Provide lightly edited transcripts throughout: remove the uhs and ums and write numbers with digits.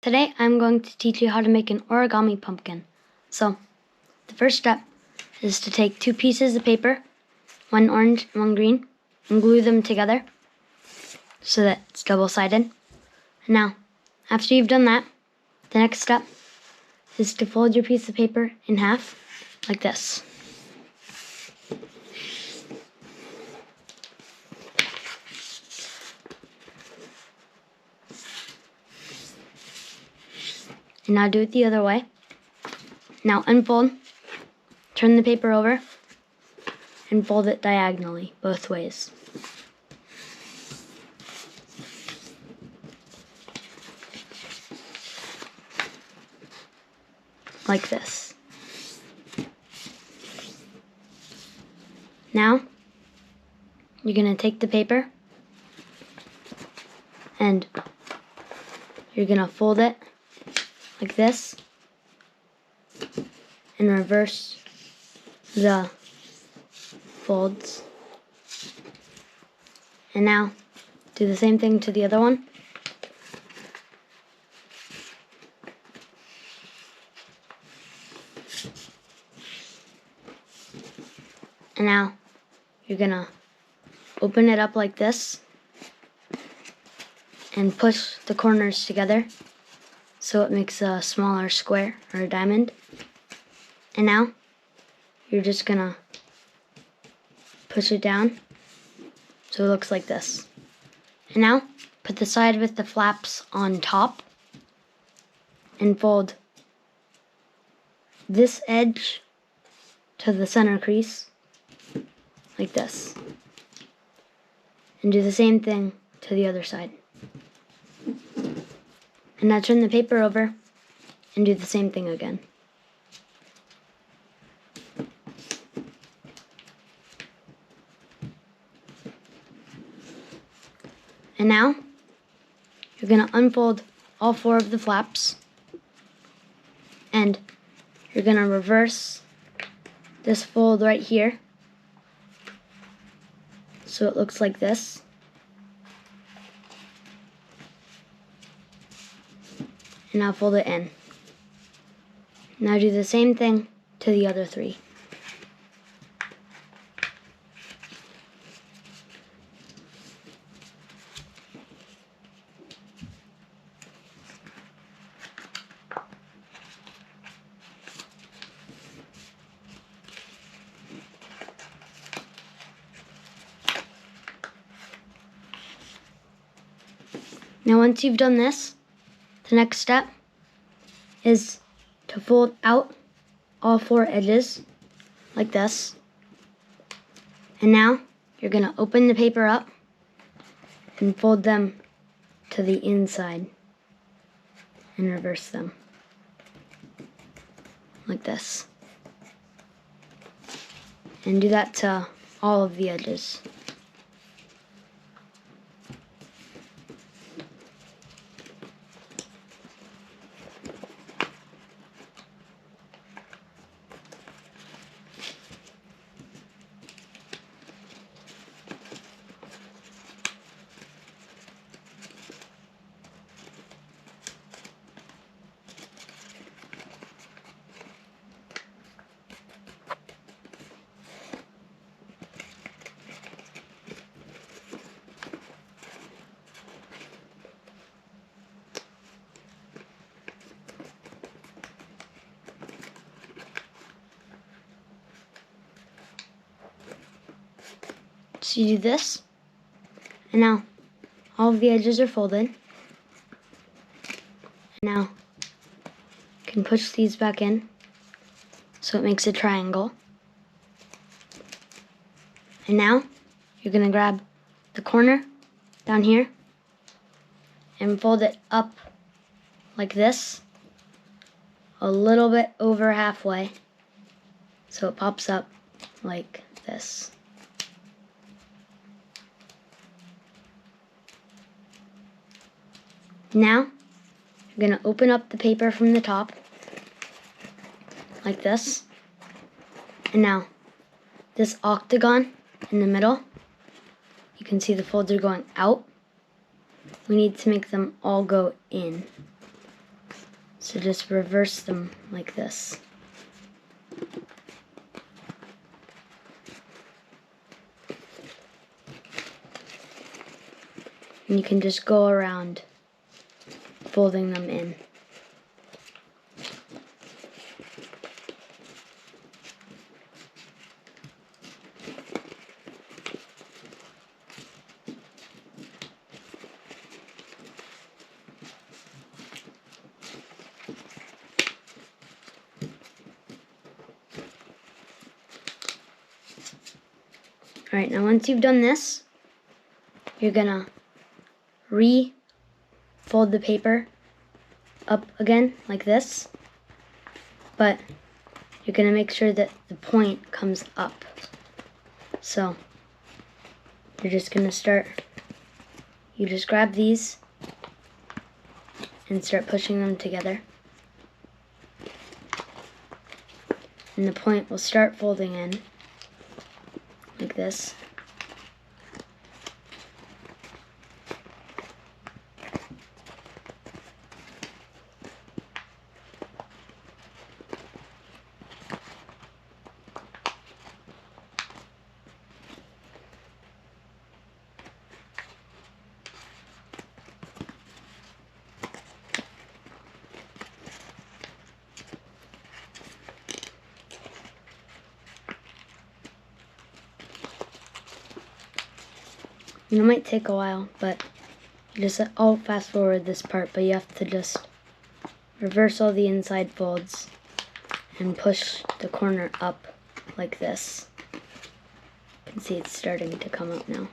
Today I'm going to teach you how to make an origami pumpkin. So, the first step is to take two pieces of paper, one orange and one green, and glue them together so that it's double-sided. Now, after you've done that, the next step is to fold your piece of paper in half, like this. And now do it the other way. Now unfold, turn the paper over, and fold it diagonally, both ways. Like this. Now, you're going to take the paper and you're going to fold it like this and reverse the folds. And now, do the same thing to the other one. And now, you're gonna open it up like this and push the corners together so it makes a smaller square or a diamond. And now, you're just gonna push it down so it looks like this. And now, put the side with the flaps on top and fold this edge to the center crease like this. And do the same thing to the other side. And now turn the paper over and do the same thing again. And now, you're going to unfold all four of the flaps, and you're going to reverse this fold right here, so it looks like this. And now fold it in. Now do the same thing to the other three. Now once you've done this, the next step is to fold out all four edges like this. And now you're going to open the paper up and fold them to the inside and reverse them like this. And do that to all of the edges. So you do this, and now all of the edges are folded. And now you can push these back in so it makes a triangle. And now you're going to grab the corner down here and fold it up like this, a little bit over halfway, so it pops up like this. Now, you're going to open up the paper from the top, like this. And now, this octagon in the middle, you can see the folds are going out. We need to make them all go in. So just reverse them like this. And you can just go around folding them in. Alright, now once you've done this, you're gonna re-fold the paper up again like this, but you're gonna make sure that the point comes up. So you're just gonna you just grab these and start pushing them together. And the point will start folding in like this. And it might take a while, but I'll fast forward this part, but you have to just reverse all the inside folds and push the corner up like this. You can see it's starting to come up now.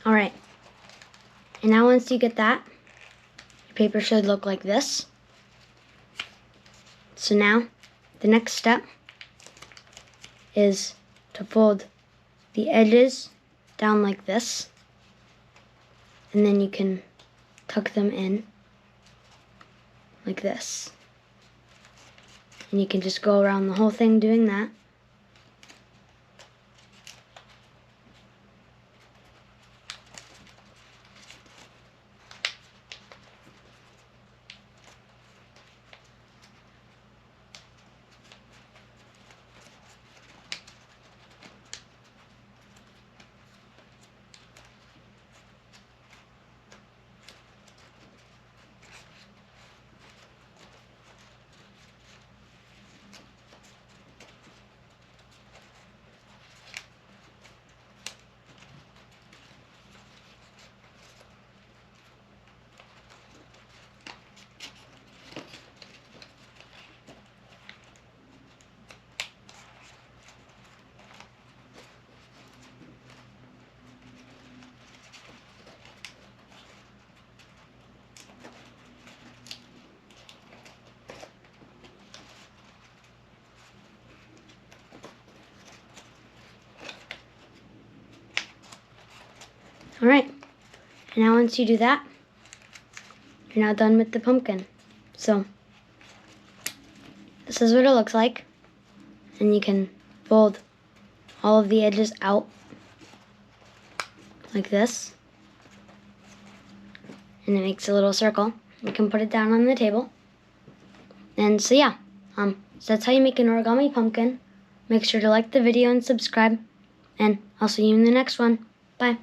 Alright, and now once you get that, your paper should look like this. So now, the next step is to fold the edges down like this, and then you can tuck them in like this. And you can just go around the whole thing doing that. Alright, and now once you do that, you're now done with the pumpkin. So, this is what it looks like. And you can fold all of the edges out like this. And it makes a little circle. You can put it down on the table. And so yeah, so that's how you make an origami pumpkin. Make sure to like the video and subscribe. And I'll see you in the next one. Bye.